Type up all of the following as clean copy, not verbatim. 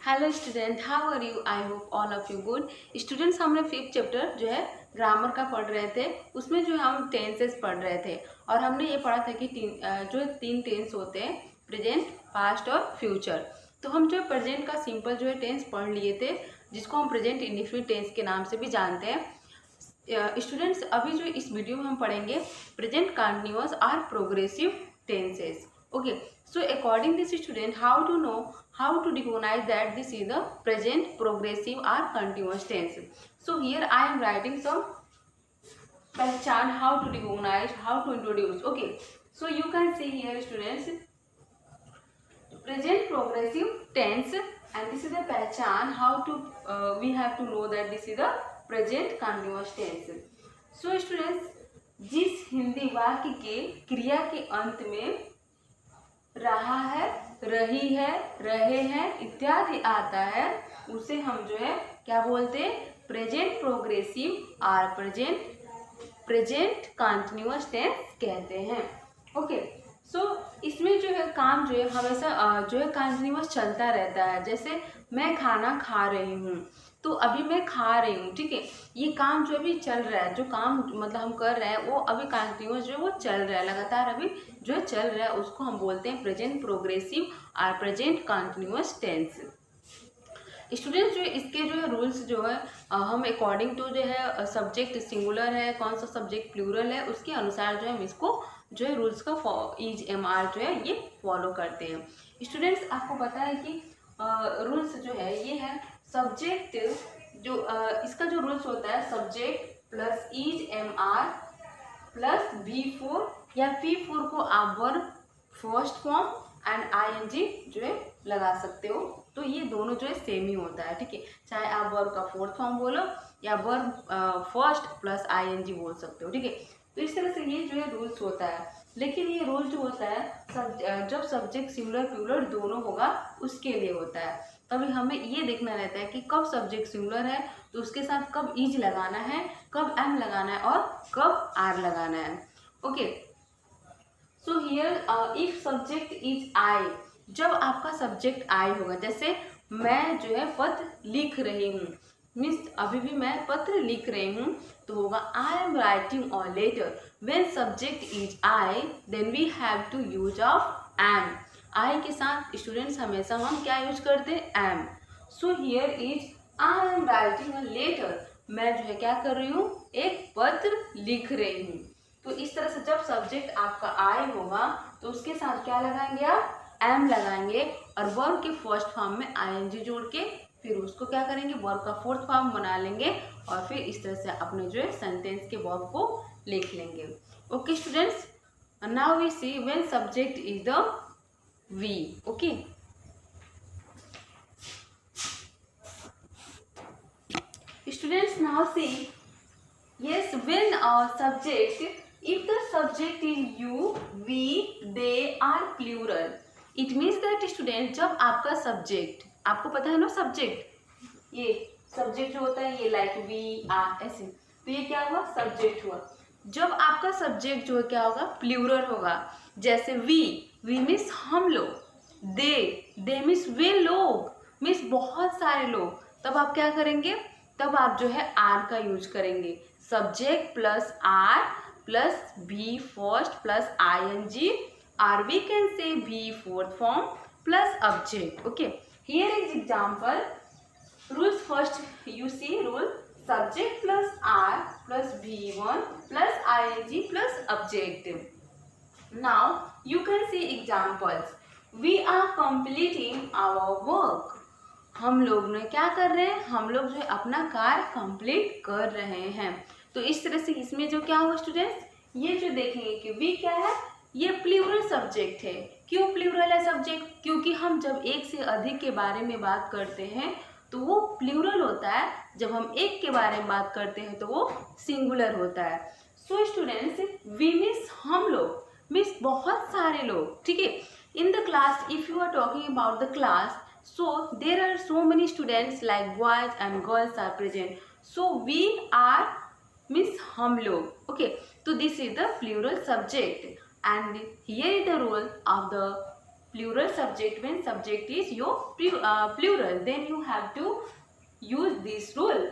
Hello student, how are you? I hope all of you good. Students, हमने fifth chapter जो है grammar का पढ़ रहे थे। उसमें जो हम टेंसेस पढ़ रहे थे और हमने ये पढ़ा था कि तीन टेंस होते हैं, प्रेजेंट, पास्ट और फ्यूचर। तो हम जो प्रेजेंट का सिंपल जो है टेंस पढ़ लिए थे, जिसको हम प्रेजेंट इंडेफिनिट टेंस के नाम से भी जानते हैं। स्टूडेंट्स, अभी जो इस वीडियो में हम पढ़ेंगे प्रेजेंट कंटिन्यूअस और progressive tenses. Okay, so according this student, how to know, how to recognize that this is the present, progressive or continuous tense. So here I am writing some pehchan, how to recognize, how to introduce. Okay, so you can see here students, present progressive tense, and this is the pehchan, how to we have to know that this is the present continuous tense. So students, जिस हिंदी वाक्य के क्रिया के अंत में रहा है, रही है, रहे हैं इत्यादि आता है, उसे हम जो है क्या बोलते हैं? प्रेजेंट प्रोग्रेसिव और प्रेजेंट कंटिन्यूअस टेंस कहते हैं। ओके, सो इसमें जो है काम जो है हमेशा जो है कंटिन्यूअस चलता रहता है। जैसे मैं खाना खा रही हूँ, तो अभी मैं खा रही हूँ, ठीक है, ये काम जो अभी चल रहा है, जो काम मतलब हम कर रहे हैं वो अभी कंटिन्यूअस जो है वो चल रहा है, लगातार अभी जो है चल रहा है, उसको हम बोलते हैं प्रेजेंट प्रोग्रेसिव और प्रेजेंट कंटिन्यूअस टेंस। स्टूडेंट्स, जो इसके जो है रूल्स जो है हम अकॉर्डिंग टू जो है सब्जेक्ट सिंगुलर है, कौन सा सब्जेक्ट प्लूरल है, उसके अनुसार जो है हम इसको जो है रूल्स का ईज MR जो है ये फॉलो करते हैं। स्टूडेंट्स, आपको पता है कि रूल्स जो है ये है सब्जेक्ट जो इसका जो रूल्स होता है subject plus is MR plus V4 या V4 को आप verb first form and ING जो है लगा सकते हो। तो ये दोनों जो है सेम ही होता है, ठीक है, चाहे आप वर्ब का फोर्थ फॉर्म बोलो या वर्ब फर्स्ट प्लस ING बोल सकते हो, ठीक है। तो इस तरह से ये जो है रूल्स होता है। लेकिन ये रूल जो होता है जब सब्जेक्ट सिंगुलर प्लूरल दोनों होगा उसके लिए होता है। तभी हमें ये देखना रहता है कि कब सब्जेक्ट सिंगुलर है तो उसके साथ कब ईज लगाना है, कब M लगाना है और कब R लगाना है। Okay, so here if subject is I, जब आपका सब्जेक्ट I होगा, जैसे मैं जो है पत्र लिख रही हूँ, मीन्स अभी भी मैं पत्र लिख रही हूँ, तो होगा I am writing a letter. When subject is I, then we have to use of am. I के साथ स्टूडेंट्स हमेशा हम क्या यूज करते हैं? Am. So here is I am writing a letter, मैं जो है क्या कर रही हूँ? एक पत्र लिख रही हूँ। तो इस तरह से जब सब्जेक्ट आपका आई होगा तो उसके साथ क्या लगाएंगे? आप एम लगाएंगे और वर्ब के फर्स्ट फॉर्म में ING जोड़ के फिर उसको क्या करेंगे? वर्ब का फोर्थ फॉर्म बना लेंगे और फिर इस तरह से अपने जो है सेंटेंस के वर्ब को लिख लेंगे। Okay students, now we see when subject is the we. Okay, students, now see, yes, when subject, if the subject is you, we, they are plural, it means that student, जब आपका subject, आपको पता है ना subject, ये subject जो होता है ये लाइक वी आर ऐसे, तो ये क्या हुआ? सब्जेक्ट हुआ। जब आपका सब्जेक्ट जो है क्या होगा? प्लूरल होगा। जैसे वी मीन्स हम लोग, दे मीन्स वे लोग, मीन्स बहुत सारे लोग, तब आप क्या करेंगे? तब आप जो है आर का यूज करेंगे। Subject plus are plus V first plus ING, और we can say V fourth form plus object. Okay, here is example rules. First you see rule, subject plus are plus V1 plus ING plus object. Now you can see examples. We are completing our work, हम लोग ने क्या कर रहे हैं? हम लोग जो है अपना कार्य कंप्लीट कर रहे हैं। तो इस तरह से इसमें जो क्या हुआ स्टूडेंट्स, ये जो देखेंगे कि वी क्या है? ये प्लूरल सब्जेक्ट है। क्यों प्लूरल है सब्जेक्ट? क्योंकि हम जब एक से अधिक के बारे में बात करते हैं तो वो प्लूरल होता है, जब हम एक के बारे में बात करते हैं तो वो सिंगुलर होता है। सो स्टूडेंट्स, वी मीन्स हम लोग, मीन्स बहुत सारे लोग, ठीक है। In the class, if you are talking about the class, so there are so many students like boys and girls are present, so we are means हम लोग। okay, so this is the plural subject and here is the rule of the plural subject when subject is your plural, then you have to use this rule.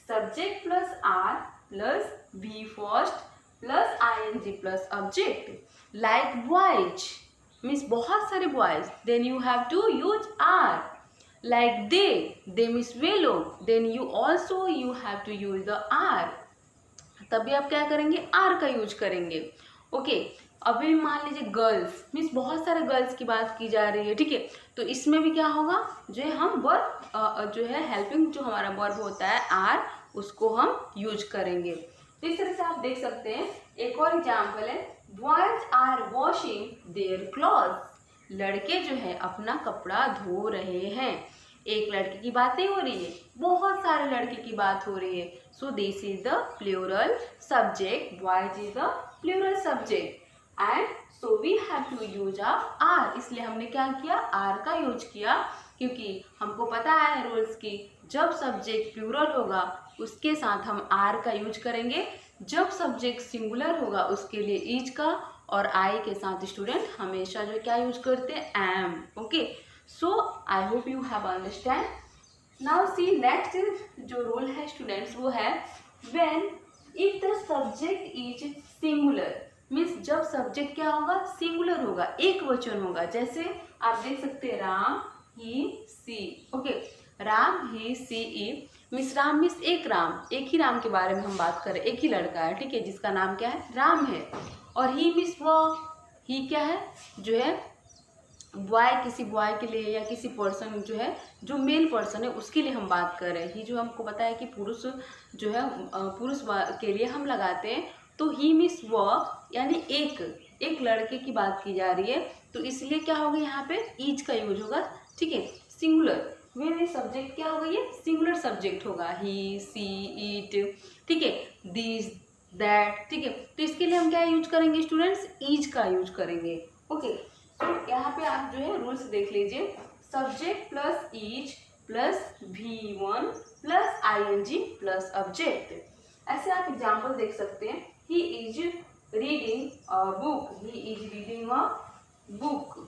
Subject plus are plus be first plus ing plus object. Like boys means बहुत सारे boys, then you have to use are. Like they means वे लोग, then you also you have to use the are. तभी आप क्या करेंगे, are का यूज करेंगे. ओके, अभी मान लीजिए गर्ल्स मीन्स बहुत सारे गर्ल्स की बात की जा रही है, ठीक है, तो इसमें भी क्या होगा, जो है हम वर्ब जो है हेल्पिंग जो हमारा वर्ब होता है आर, उसको हम यूज करेंगे. तो इस तरह से आप देख सकते हैं. एक और एग्जाम्पल है, boys are washing their clothes. लड़के जो है अपना कपड़ा धो रहे हैं. एक लड़के की बात नहीं हो रही है, बहुत सारे लड़के की बात हो रही है. So this is the plural subject, boys is the plural subject and so we have to use of are. इसलिए हमने क्या किया, आर का यूज किया, क्योंकि हमको पता है रूल्स की, जब सब्जेक्ट प्लूरल होगा उसके साथ हम आर का यूज करेंगे, जब सब्जेक्ट सिंगुलर होगा उसके लिए इज का, और आई के साथ स्टूडेंट हमेशा जो क्या यूज करते हैं, am. Okay, so I hope you have understand. Now see next जो रूल है स्टूडेंट्स, वो है when if the subject is singular, means जब सब्जेक्ट क्या होगा, सिंगुलर होगा, एक वचन होगा. जैसे आप देख सकते हैं राम ही सी. ओके, राम ही सी ई मीन्स राम मीन्स एक राम, एक ही राम के बारे में हम बात करें, एक ही लड़का है, ठीक है, जिसका नाम क्या है, राम है. और ही मीन्स वो, ही क्या है, जो है बॉय, किसी बॉय के लिए या किसी पर्सन जो है, जो मेल पर्सन है उसके लिए हम बात कर रहे हैं. ही जो हमको पता है कि पुरुष जो है, पुरुष के लिए हम लगाते हैं, तो ही मीन्स वो, यानी एक लड़के की बात की जा रही है, तो इसलिए क्या होगा, यहाँ पे इज का यूज होगा, ठीक है, सिंगुलर. वे सब्जेक्ट क्या होगा, ये सिंगुलर सब्जेक्ट होगा, ही सी इट, ठीक है, दिस दैट, ठीक है. तो इसके लिए हम क्या यूज करेंगे स्टूडेंट्स, इज का यूज करेंगे. ओके, तो यहाँ पे आप जो है रूल्स देख लीजिए, subject plus is plus V1 plus ing plus object. ऐसे आप एग्जाम्पल देख सकते हैं, he is reading a book, he is reading a book.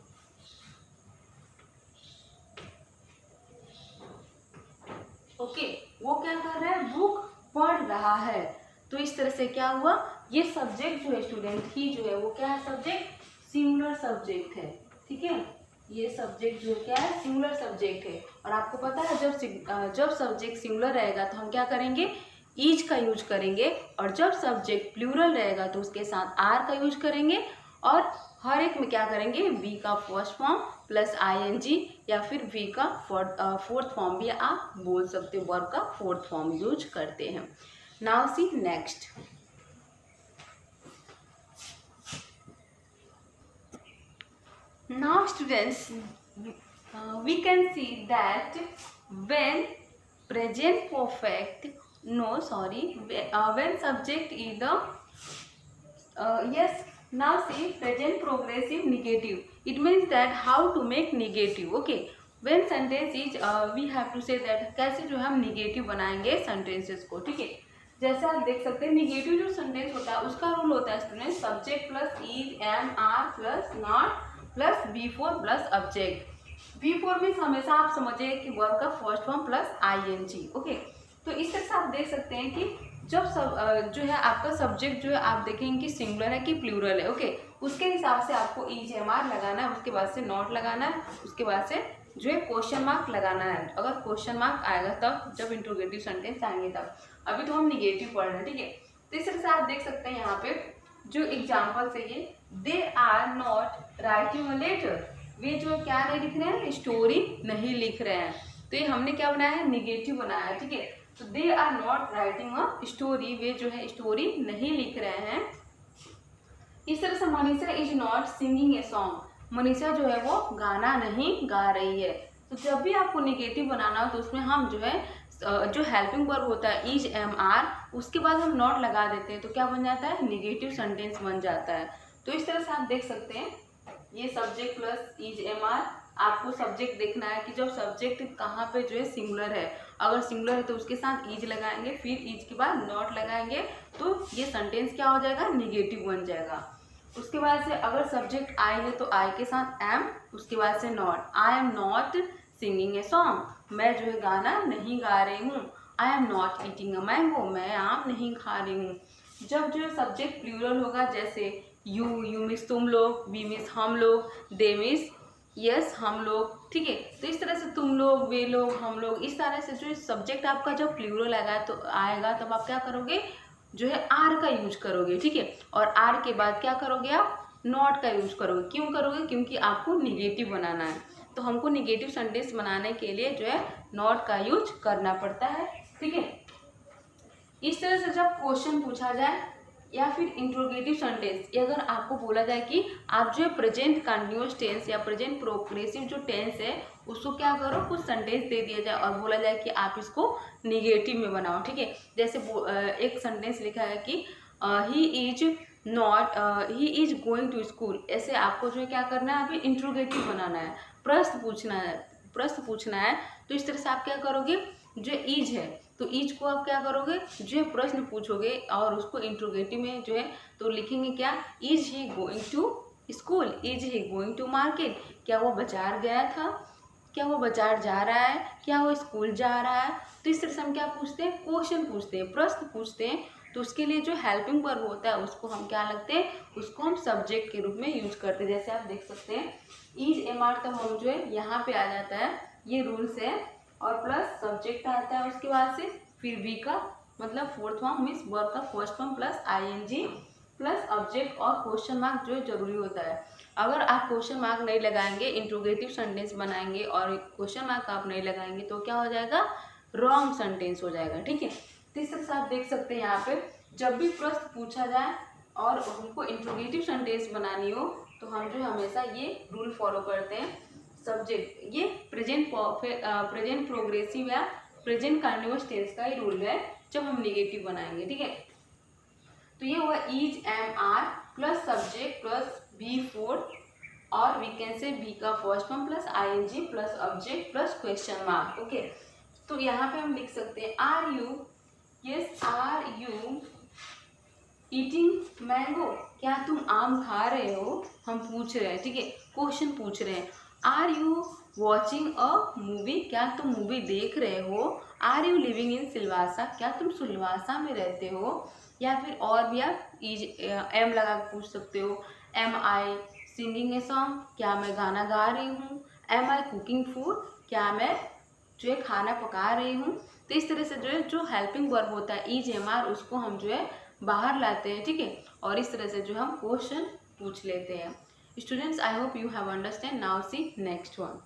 Okay, वो क्या कर रहा है, बुक पढ़ रहा है. तो इस तरह से क्या हुआ, ये सब्जेक्ट जो है स्टूडेंट, ही जो है वो क्या है, सब्जेक्ट सिंगुलर सब्जेक्ट है, ठीक है, ये सब्जेक्ट जो क्या है, सिंगुलर सब्जेक्ट है. और आपको पता है जब सब्जेक्ट सिंगुलर रहेगा तो हम क्या करेंगे, इज का यूज करेंगे, और जब सब्जेक्ट प्लूरल रहेगा तो उसके साथ आर का यूज करेंगे, और हर एक में क्या करेंगे, वी का फर्स्ट फॉर्म प्लस ing, या फिर वी का फोर्थ फॉर्म भी आप बोल सकते हो, वर्ब का फोर्थ फॉर्म यूज करते हैं. Now see next. Now students, we can see that when present perfect, when subject is the yes, now see present progressive negative, it means that how to make negative. Okay, when sentence is we have to say that कैसे जो हम negative बनाएंगे sentences को, ठीक है. जैसे आप देख सकते हैं, निगेटिव जो सेंटेंस होता है उसका रूल होता है student, subject plus is am are plus not plus V4 plus object. V4 means हमेशा आप समझिए कि वर्ब का first form plus ing. Okay, तो इस तरह से आप देख सकते हैं कि जब जो है आपका सब्जेक्ट जो है आप देखेंगे कि सिंगुलर है कि प्लूरल है. ओके, उसके हिसाब से आपको इज एम आर लगाना है, उसके बाद से नॉट लगाना है, उसके बाद से जो है क्वेश्चन मार्क लगाना है. अगर क्वेश्चन मार्क आएगा तब, जब इंट्रोगेटिव सेंटेंस आएंगे तब. अभी तो हम निगेटिव पढ़ रहे हैं, ठीक है. तो इस तरह से आप देख सकते हैं यहाँ पे जो एग्जाम्पल्स है, ये they are not writing a letter, वे जो क्या नहीं लिख रहे हैं, स्टोरी नहीं लिख रहे हैं. तो ये हमने क्या बनाया है, निगेटिव बनाया है, ठीक है. तो they are not writing a story, वे जो है स्टोरी नहीं लिख रहे हैं. इस तरह से Manisha is not singing a song, Manisha जो है वो गाना नहीं गा रही है. तो जब भी आपको निगेटिव बनाना हो तो उसमें हम जो है जो हेल्पिंग वर्ब होता है इज एम आर, उसके बाद हम नॉट लगा देते हैं, तो क्या बन जाता है, निगेटिव सेंटेंस बन जाता है. तो इस तरह से आप देख सकते हैं, ये subject plus is am are. आपको सब्जेक्ट देखना है कि जब सब्जेक्ट कहाँ पे जो है सिंगुलर है, अगर सिंगुलर है तो उसके साथ इज लगाएंगे, फिर इज के बाद नॉट लगाएंगे, तो ये सेंटेंस क्या हो जाएगा, निगेटिव बन जाएगा. उसके बाद से अगर सब्जेक्ट आई है तो आई के साथ एम, उसके बाद से not, I am not singing a song, मैं जो है गाना नहीं गा रही हूँ। I am not eating a mango, मैं आम नहीं खा रही हूँ। जब जो सब्जेक्ट प्लूरल होगा, जैसे यू मीन्स तुम लोग, वी मीन्स हम लोग, दे मीन्स यस हम लोग, ठीक है। तो इस तरह से तुम लोग, वे लोग, हम लोग, इस तरह से जो सब्जेक्ट आपका जब प्लूरल आएगा तब आप क्या करोगे, जो है आर का यूज करोगे, ठीक है। और आर के बाद क्या करोगे, आप नॉट का यूज करोगे। क्यों करोगे, क्योंकि आपको निगेटिव बनाना है, तो हमको निगेटिव सेंटेंस बनाने के लिए जो है नॉट का यूज करना पड़ता है, ठीक है। इस तरह से जब क्वेश्चन पूछा जाए या फिर इंट्रोगेटिव सेंटेंस, ये अगर आपको बोला जाए कि आप जो है प्रेजेंट कंटिन्यूअस टेंस या प्रेजेंट प्रोग्रेसिव जो टेंस है उसको क्या करो, कुछ सेंटेंस दे दिया जाए और बोला जाए कि आप इसको निगेटिव में बनाओ, ठीक है। जैसे एक सेंटेंस लिखा है कि he is going to school, ऐसे आपको जो है क्या करना है, अभी इंट्रोगेटिव बनाना है, प्रश्न पूछना है। तो इस तरह से आप क्या करोगे, जो इज है तो इज को आप क्या करोगे, जो है प्रश्न पूछोगे और उसको इंट्रोगेटिव में जो है तो लिखेंगे क्या, is he going to school, is he going to market, क्या वो बाजार गया था, क्या वो बाजार जा रहा है, क्या वो स्कूल जा रहा है। तो इस तरह से हम क्या पूछते हैं, क्वेश्चन पूछते हैं, प्रश्न पूछते हैं। तो उसके लिए जो हेल्पिंग वर्ब होता है उसको हम क्या लगते हैं, उसको हम सब्जेक्ट के रूप में यूज करते हैं। जैसे आप देख सकते हैं इज एम आर तब हम जो है यहाँ पे आ जाता है, ये रूल्स है, और प्लस सब्जेक्ट आता है उसके बाद से, फिर वी का मतलब फोर्थ फॉर्म मीन्स वर्ब का first form plus ING plus object और क्वेश्चन मार्क जो जरूरी होता है। अगर आप क्वेश्चन मार्क नहीं लगाएंगे, इंट्रोगेटिव सेंटेंस बनाएंगे और क्वेश्चन मार्क आप नहीं लगाएंगे तो क्या हो जाएगा, रॉन्ग सेंटेंस हो जाएगा, ठीक है। तो इस तरह से आप देख सकते हैं यहाँ पे जब भी प्रश्न पूछा जाए और हमको इंट्रोगेटिव सेंटेंस बनानी हो तो हम जो हमेशा ये रूल फॉलो करते हैं। सब्जेक्ट, ये प्रेजेंट प्रोग्रेसिव या प्रेजेंट कंटिन्यूअस टेंस का ही रूल है जब हम नेगेटिव बनाएंगे, ठीक है। तो ये हुआ is am are plus subject plus V four, और वी कैन से बी का first form plus ING plus object plus question mark, okay. तो यहाँ पे हम लिख सकते हैं आर यू ईटिंग मैंगो, क्या तुम आम खा रहे हो, हम पूछ रहे हैं, ठीक है, क्वेश्चन पूछ रहे हैं। Are you watching a movie, क्या तुम मूवी देख रहे हो। Are you living in Silvassa, क्या तुम सिलवासा में रहते हो। या फिर और भी आप एम लगा के पूछ सकते हो, am I singing a song, क्या मैं गाना गा रही हूँ। एम आई कुकिंग फूड, क्या मैं जो है खाना पका रही हूँ। तो इस तरह से जो है जो हेल्पिंग वर्ब होता है इज एम आर, उसको हम जो है बाहर लाते हैं, ठीक है, और इस तरह से जो हम क्वेश्चन पूछ लेते हैं। Students, I hope you have understand. Now see next one.